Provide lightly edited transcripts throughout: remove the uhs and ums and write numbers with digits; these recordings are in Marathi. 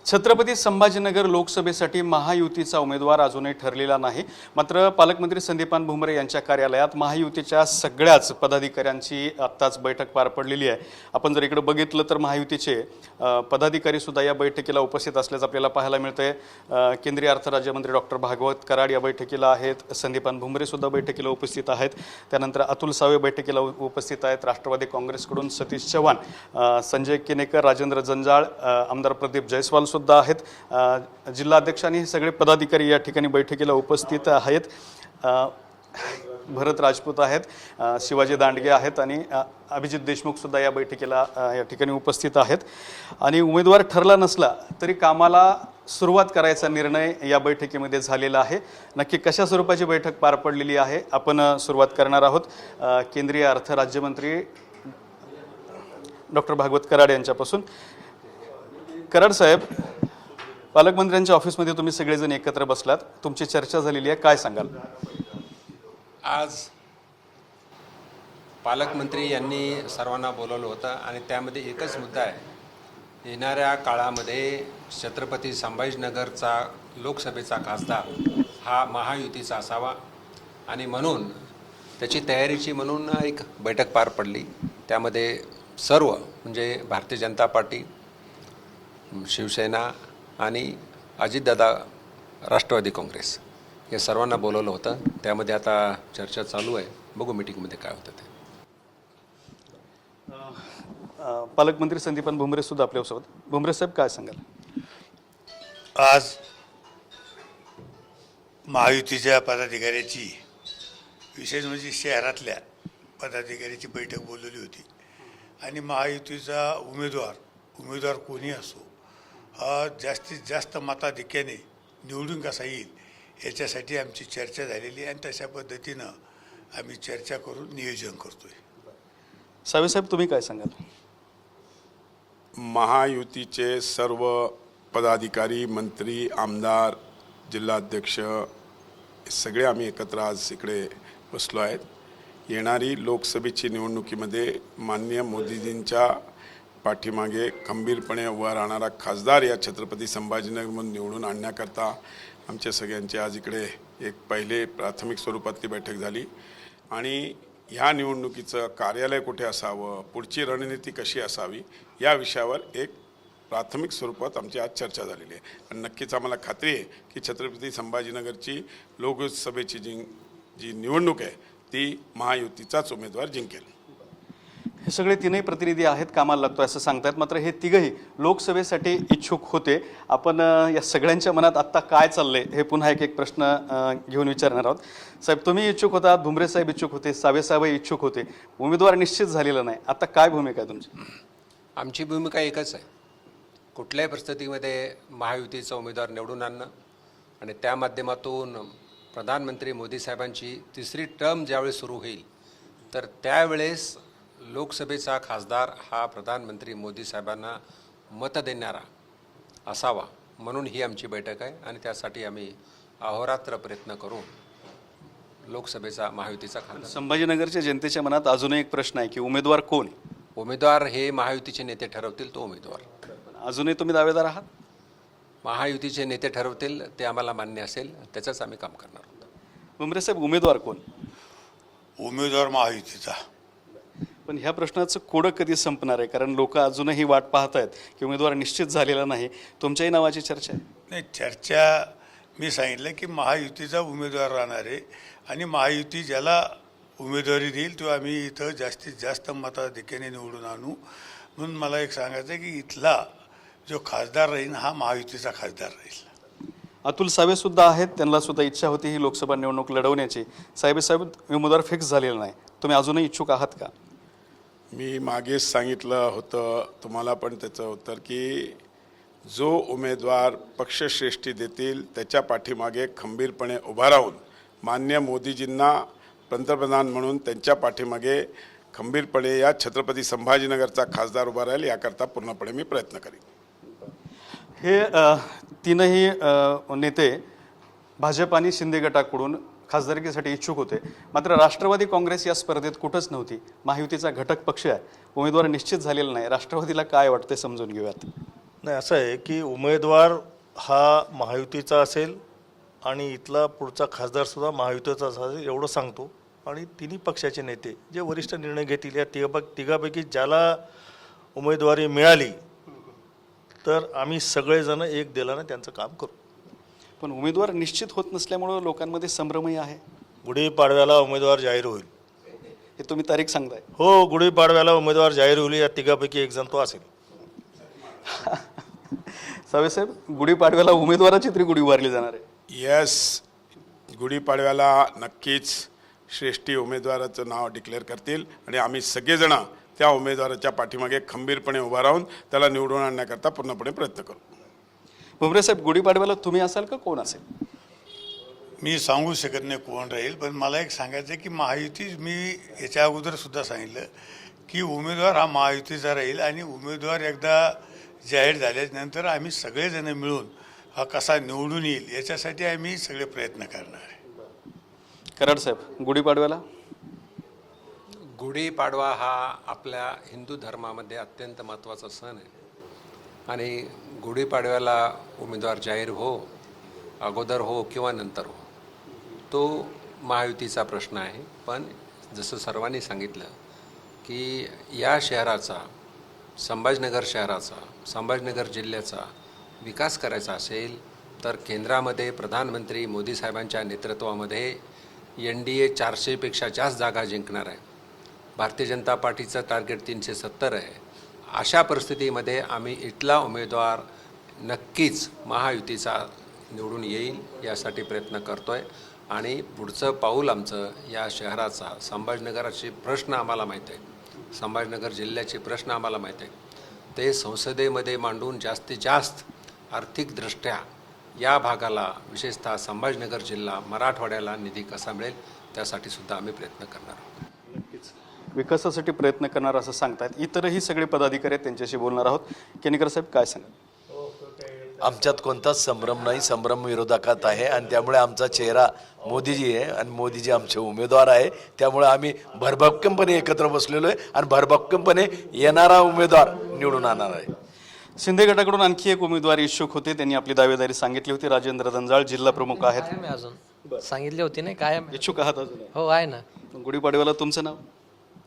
छत्रपती संभाजीनगर लोकसभेसाठी महायुतीचा उमेदवार अजूनही ठरलेला नाही। मात्र पालकमंत्री संदीपान भुमरे यांच्या कार्यालयात महायुतीच्या सगळ्याच पदाधिकाऱ्यांची आत्ताच बैठक पार पडलेली आहे। आपण जर इकडे बघितलं तर महायुतीचे पदाधिकारी सुद्धा या बैठकीला उपस्थित असल्याचं आपल्याला पाहायला मिळतंय। केंद्रीय अर्थ राज्यमंत्री डॉक्टर भागवत कराड या बैठकीला आहेत, संदीपान भुमरे सुद्धा बैठकीला उपस्थित आहेत, त्यानंतर अतुल सावे बैठकीला उपस्थित आहेत, राष्ट्रवादी काँग्रेसकडून सतीश चव्हाण, संजय केनेकर, राजेंद्र जंजाळ, आमदार प्रदीप जयस्वाल सुद्धा आहेत। जिल्हाध्यक्ष आणि सगळे पदाधिकारी या ठिकाणी बैठकीला उपस्थित आहेत। भरत राजपूत आहेत, शिवाजी दांडगे आहेत आणि अभिजित देशमुख सुद्धा या बैठकीला या ठिकाणी उपस्थित आहेत। आणि उमेदवार ठरला नसला तरी कामाला सुरुवात करायचा निर्णय या बैठकीमध्ये झालेला आहे। नक्की कशा स्वरूपाची बैठक पार पडलेली आहे आपण सुरुवात करणार आहोत। केंद्रीय अर्थ राज्यमंत्री डॉक्टर भागवत कराड यांच्यापासून। कराड साहेब, पालकमंत्र्यांच्या ऑफिसमध्ये तुम्ही सगळेजण एकत्र बसलात, तुमची चर्चा झालेली आहे, काय सांगाल? आज पालकमंत्री यांनी सर्वांना बोलवलं होतं आणि त्यामध्ये एकच मुद्दा आहे, येणाऱ्या काळामध्ये छत्रपती संभाजीनगरचा लोकसभेचा खासदार हा महायुतीचा असावा आणि म्हणून त्याची तयारीची म्हणून एक बैठक पार पडली। त्यामध्ये सर्व म्हणजे भारतीय जनता पार्टी, शिवसेना आणि अजितदादा राष्ट्रवादी काँग्रेस या सर्वांना बोलवलं होतं। त्यामध्ये आता चर्चा चालू आहे, बघू मीटिंगमध्ये काय होतं ते। पालकमंत्री संदीपान भुमरे सुद्धा आपल्यासोबत। भुमरे साहेब, काय सांगाल? आज महायुतीच्या पदाधिकाऱ्याची, विशेष म्हणजे शहरातल्या पदाधिकाऱ्याची बैठक बोलवली होती आणि महायुतीचा उमेदवार कोणी असो जास्तीत जास्त मताधिक्याने निवडून कसा येईल याच्यासाठी आमची चर्चा झालेली आहे आणि तशा पद्धतीनं आम्ही चर्चा करून नियोजन करतोय। सावेसाहेब, तुम्ही काय सांगाल? महायुतीचे सर्व पदाधिकारी, मंत्री, आमदार, जिल्हाध्यक्ष सगळे आम्ही एकत्र आज इकडे बसलो आहेत। येणारी लोकसभेची निवडणुकीमध्ये माननीय मोदीजींच्या पाठीमागे खंबीरपणे उभा राहणारा खासदार या छत्रपती संभाजीनगरमधून निवडून आणण्याकरता आमच्या सगळ्यांची आज इकडे एक पहिले प्राथमिक स्वरूपातली बैठक झाली आणि ह्या निवडणुकीचं कार्यालय कुठे असावं, पुढची रणनीती कशी असावी या विषयावर एक प्राथमिक स्वरूपात आमची आज चर्चा झालेली आहे आणि नक्कीच आम्हाला खात्री आहे की छत्रपती संभाजीनगरची लोकसभेची जी निवडणूक आहे ती महायुतीचाच उमेदवार जिंकेल। हे सगळे तीनही प्रतिनिधी आहेत, कामाला लागतो असं सांगतात। मात्र हे तिघही लोकसभेसाठी इच्छुक होते। आपण या सगळ्यांच्या मनात आत्ता काय चाललंय हे पुन्हा एक प्रश्न घेऊन विचारणार आहोत। साहेब, तुम्ही इच्छुक होता, भुमरे साहेब इच्छुक होते, साहेब इच्छुक होते, उमेदवार निश्चित झालेला नाही, आता काय भूमिका आहे तुमची? आमची भूमिका एकच आहे, कुठल्याही परिस्थितीमध्ये महायुतीचा उमेदवार निवडून आणणं आणि त्या माध्यमातून प्रधानमंत्री मोदी साहेबांची तिसरी टर्म ज्यावेळेस सुरू होईल तर त्यावेळेस लोकसभेचा खासदार हा प्रधानमंत्री मोदी साहेबांना मत देणारा असावा, म्हणून ही आमची बैठक आहे आणि त्यासाठी आम्ही अहोरात्र प्रयत्न करून लोकसभेचा महायुतीचा खासदार। संभाजीनगरच्या जनतेच्या मनात अजूनही एक प्रश्न आहे की उमेदवार कोण? उमेदवार हे महायुतीचे नेते ठरवतील, तो उमेदवार। अजूनही तुम्ही दावेदार आहात? महायुतीचे नेते ठरवतील, ते आम्हाला मान्य असेल त्याचंच आम्ही काम करणार आहोत। भुमरे साहेब, उमेदवार कोण? उमेदवार महायुतीचा। पण ह्या प्रश्नाचं कोडं कधी संपणार आहे? कारण लोक अजूनही वाट पाहत आहेत की उमेदवार निश्चित झालेला नाही, तुमच्याही नावाची चर्चा आहे। नाही, चर्चा मी सांगितलं की महायुतीचा उमेदवार राहणार आहे आणि महायुती ज्याला उमेदवारी देईल तो आम्ही इथं जास्तीत जास्त मताधिक्याने निवडून आणू। म्हणून मला एक सांगायचं आहे की इथला जो खासदार राहील हा महायुतीचा खासदार राहील। अतुल सावे सुद्धा आहेत, त्यांना सुद्धा इच्छा होती ही लोकसभा निवडणूक लढवण्याची। साहेब, उमेदवार फिक्स झालेला नाही, तुम्ही अजूनही इच्छुक आहात का? मी मागेच सांगितलं होतं तुम्हाला पण त्याचं उत्तर की जो उमेदवार पक्षश्रेष्ठी देतील त्याच्या पाठीमागे खंबीरपणे उभा राहून माननीय मोदीजींना पंतप्रधान म्हणून त्यांच्या पाठीमागे खंबीरपणे या छत्रपती संभाजीनगरचा खासदार उभा राहील याकरता पूर्णपणे मी प्रयत्न करीन। हे तीनही नेते भाजप आणि शिंदे गटाकडून खासदारकीसाठी इच्छुक होते, मात्र राष्ट्रवादी काँग्रेस या स्पर्धेत कुठंच नव्हती। महायुतीचा घटक पक्ष आहे, उमेदवार निश्चित झालेला नाही। राष्ट्रवादीला काय वाटते समजून घेऊयात। नाही, असं आहे की उमेदवार हा महायुतीचा असेल आणि इथला पुढचा खासदारसुद्धा महायुतीचा असेल एवढं सांगतो. आणि तिन्ही पक्षाचे नेते जे वरिष्ठ निर्णय घेतील या तिघापैकी ज्याला उमेदवारी मिळाली तर आम्ही सगळेजण एक दिलानं त्यांचं काम करू. पण उमेदवार निश्चित होत नसल्यामुळं लोकांमध्ये संभ्रमही आहे. गुढीपाडव्याला उमेदवार जाहीर होईल. हे तुम्ही तारीख सांगताय. हो, गुढीपाडव्याला उमेदवार जाहीर होईल. या तिघापैकी एक जण तो असेल. साहेब, गुढीपाडव्याला उमेदवाराची तरी गुढी उभारली जाणार आहे. यस, गुढीपाडव्याला नक्कीच श्रेष्ठी उमेदवाराचं नाव डिक्लेअर करतील आणि आम्ही सगळेजण त्या उमेदवाराच्या पाठीमागे खंबीरपणे उभा राहून त्याला निवडून आणण्याकरता पूर्णपणे प्रयत्न करू. भुमरे साहेब, गुढीपाडव्याला तुम्ही असाल का कोण असेल? मी सांगू शकत नाही कोण राहील, पण मला एक सांगायचं आहे की महायुती, मी याच्या अगोदर सुद्धा सांगितलं की उमेदवार हा महायुतीचा राहील आणि उमेदवार एकदा जाहीर झाल्यानंतर आम्ही सगळेजण मिळून हा कसा निवडून येईल याच्यासाठी आम्ही सगळे प्रयत्न करणार आहे. कराड साहेब, गुढीपाडव्याला? गुढीपाडवा हा आपल्या हिंदू धर्मामध्ये अत्यंत महत्त्वाचा सण आहे आणि गुढीपाडव्याला उमेदवार जाहीर हो, अगोदर हो किंवा नंतर हो, तो महायुतीचा प्रश्न आहे. पण जसं सर्वांनी सांगितलं की या शहराचा, संभाजीनगर शहराचा, संभाजीनगर जिल्ह्याचा विकास करायचा असेल तर केंद्रामध्ये प्रधानमंत्री मोदी साहेबांच्या नेतृत्वामध्ये NDA 400पेक्षा जास्त जागा जिंकणार आहे. भारतीय जनता पार्टीचं टार्गेट 370 आहे. अशा परिस्थितीमध्ये आम्ही इथला उमेदवार नक्कीच महायुतीचा निवडून येईल यासाठी प्रयत्न करतो आहे. आणि पुढचं पाऊल आमचं या शहराचा, संभाजीनगराचे प्रश्न आम्हाला माहीत आहे, संभाजीनगर जिल्ह्याचे प्रश्न आम्हाला माहीत आहे, ते संसदेमध्ये मांडून जास्तीत जास्त आर्थिकदृष्ट्या या भागाला, विशेषतः संभाजीनगर जिल्हा, मराठवाड्याला निधी कसा मिळेल त्यासाठी सुद्धा आम्ही प्रयत्न करणार आहोत. नक्कीच विकासासाठी प्रयत्न करणार असं सांगतायत. इतरही सगळे पदाधिकारी आहेत, त्यांच्याशी बोलणार आहोत. केनेकर साहेब, काय सांगाल? आमच्यात कोणताच संभ्रम नाही, संभ्रम विरोधात आहे आणि त्यामुळे आमचा चेहरा मोदीजी आहे आणि मोदीजी आमचे उमेदवार आहे. त्यामुळे आम्ही भरभक्कमपणे एकत्र बसलेलो आहे आणि भरभक्कमपणे येणारा उमेदवार निवडून आणणार आहे. शिंदे गटाकडून आणखी एक उमेदवार इच्छुक होते, त्यांनी आपली दावेदारी सांगितली होती. राजेंद्र जंजाळ जिल्हा प्रमुख आहेत. कायम आहे अजून, सांगितली होती नाही, कायम आहे. इच्छुक आहात अजून? हो, आहे ना. गुढीपाडव्याला तुमचं नाव?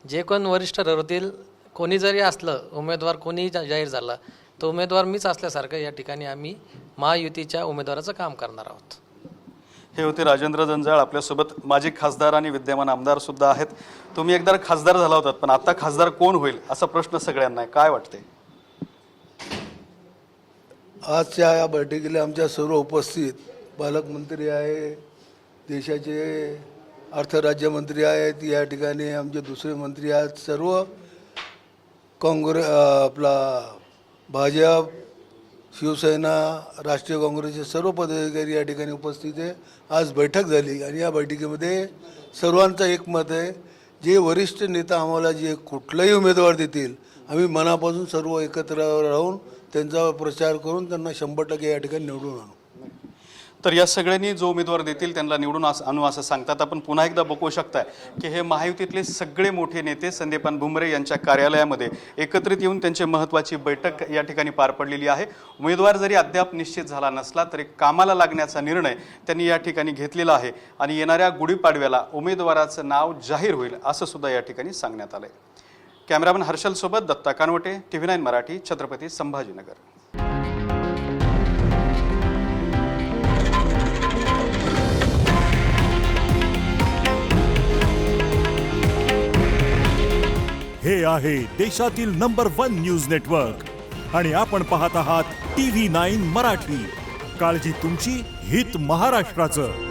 जे कोण वरिष्ठ ठरवतील, कोणी जरी असलं उमेदवार, कोणी जाहीर झाला तो उमेदवार मीच असल्यासारखं या ठिकाणी आम्ही महायुतीच्या उमेदवाराचं काम करणार आहोत. हे होते राजेंद्र जंजाळ. आपल्यासोबत माजी खासदार आणि विद्यमान आमदार सुद्धा आहेत. तुम्ही एकदा खासदार झाला होतात, पण आता खासदार कोण होईल असा प्रश्न सगळ्यांना आहे. काय वाटते? आजच्या या बैठकीला आमच्या सर्व उपस्थित पालकमंत्री आहे, देशाचे अर्थराज्यमंत्री आहेत, या ठिकाणी आमचे दुसरे मंत्री आहेत, सर्व काँग्रेस, आपला भाजप, शिवसेना, राष्ट्रीय काँग्रेसचे सर्व पदाधिकारी या ठिकाणी उपस्थित आहे. आज बैठक झाली आणि या बैठकीमध्ये सर्वांचं एकमत आहे, जे वरिष्ठ नेता आम्हाला जे कुठलाही उमेदवार देतील आम्ही मनापासून सर्व एकत्र राहून त्यांचा प्रचार करून त्यांना 100% या ठिकाणी निवडून आणू. तर या सगळ्यांनी जो उमेदवार देतील त्यांना निवडून आणू असं सांगतात. आपण पुन्हा एकदा बघू शकताय की हे महायुतीतले सगळे मोठे नेते संदीपान भुमरे यांच्या कार्यालयामध्ये एकत्रित येऊन त्यांची महत्त्वाची बैठक या ठिकाणी पार पडलेली आहे. उमेदवार जरी अद्याप निश्चित झाला नसला तरी कामाला लागण्याचा निर्णय त्यांनी या ठिकाणी घेतलेला आहे आणि येणाऱ्या गुढीपाडव्याला उमेदवाराचं नाव जाहीर होईल असं सुद्धा या ठिकाणी सांगण्यात आलंय. कॅमेरामन हर्षल सोबत दत्ता कानवटे, TV9 मराठी, छत्रपती संभाजीनगर. हे आहे देशातील नंबर 1 न्यूज नेटवर्क आणि आपण पाहत आहात TV9 मराठी. काळजी तुमची, हित महाराष्ट्राचं.